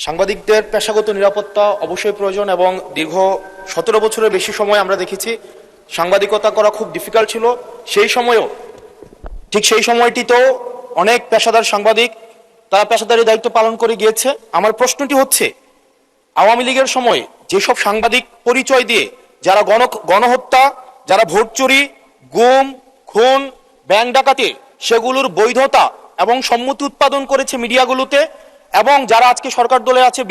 সাংবাদিকদের পেশাগত নিরাপত্তা অবশ্যই প্রয়োজন এবং দীর্ঘ 17 বছরের বেশি সময় আমরা দেখেছি সাংবাদিকতা করা খুব ডিফিকাল্ট ছিল। সেই সময়েও ঠিক সেই সময়টিতেও অনেক পেশাদার সাংবাদিক তারা পেশাদারি দায়িত্ব পালন করে গিয়েছে। আমার প্রশ্নটি হচ্ছে, আওয়ামী লীগের সময় যেসব সাংবাদিক পরিচয় দিয়ে যারা গণহত্যা, যারা ভোট চুরি, গুম, খুন, ব্যাংক ডাকাতি সেগুলোর বৈধতা এবং সম্মতি উৎপাদন করেছে মিডিয়াগুলোতে, এবং যারা আজকে সরকার দলে আছে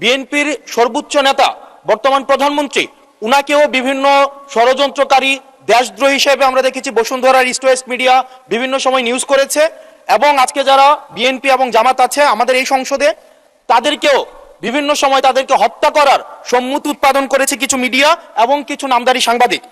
বিএনপির সর্বোচ্চ নেতা বর্তমান প্রধানমন্ত্রী উনাকেও বিভিন্ন ষড়যন্ত্রকারী দেশদ্রোহী হিসেবে আমরা দেখেছি বসুন্ধরার ইস্ট ওয়েস্ট মিডিয়া বিভিন্ন সময় নিউজ করেছে। এবং আজকে যারা বিএনপি এবং জামাত আছে আমাদের এই সংসদে তাদেরকেও বিভিন্ন সময় তাদেরকে হত্যা করার সম্মতি উৎপাদন করেছে কিছু মিডিয়া এবং কিছু নামদারি সাংবাদিক।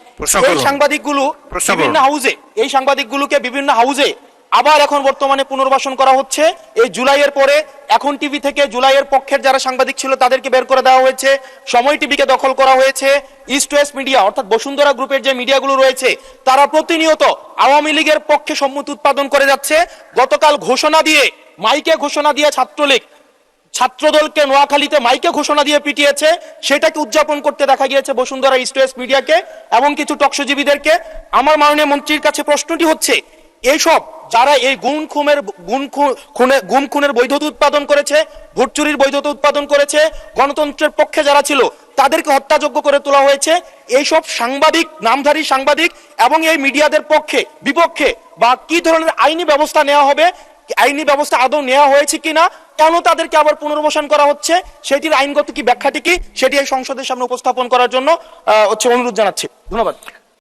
এই সাংবাদিকগুলোকে বিভিন্ন হাউজে আবার এখন বর্তমানে পুনর্বাসন করা হচ্ছে। এই জুলাইয়ের পরে এখন টিভি থেকে জুলাইয়ের পক্ষের যারা সাংবাদিক ছিল তাদেরকে বের করে দেওয়া হয়েছে, সময় টিভিকে দখল করা হয়েছে। ইস্ট ওয়েস্ট মিডিয়া অর্থাৎ বসুন্ধরা গ্রুপের যে মিডিয়াগুলো রয়েছে তারা প্রতিনিয়ত আওয়ামী লীগের পক্ষে সম্মতি উৎপাদন করে যাচ্ছে। গতকাল মাইকে ঘোষণা দিয়ে ছাত্রলীগ ছাত্রদলকে নোয়াখালীতে মাইকে ঘোষণা দিয়ে পিটিয়েছে, সেটাকে উদযাপন করতে দেখা গিয়েছে বসুন্ধরা ইস্ট ওয়েস্ট মিডিয়াকে এবং কিছু টকশোজীবীদেরকে। আমার মাননীয় মন্ত্রীর কাছে প্রশ্নটি হচ্ছে, এইসব যারা এই গুম খুনের বৈধতা উৎপাদন করেছে, ভোট চুরির বৈধতা উৎপাদন করেছে, গণতন্ত্রের পক্ষে যারা ছিল তাদেরকে হত্যাযোগ্য করে তোলা হয়েছে, এইসব সাংবাদিক, নামধারী সাংবাদিক এবং এই মিডিয়াদের পক্ষে বিপক্ষে বা কি ধরনের আইনি ব্যবস্থা নেওয়া হবে, আইনি ব্যবস্থা আদৌ নেওয়া হয়েছে কিনা, কেন তাদেরকে আবার পুনর্বাসন করা হচ্ছে, সেটির আইনগত কি ব্যাখ্যাটি কি, সেটি এই সংসদের সামনে উপস্থাপন করার জন্য অনুরোধ জানাচ্ছি। ধন্যবাদ।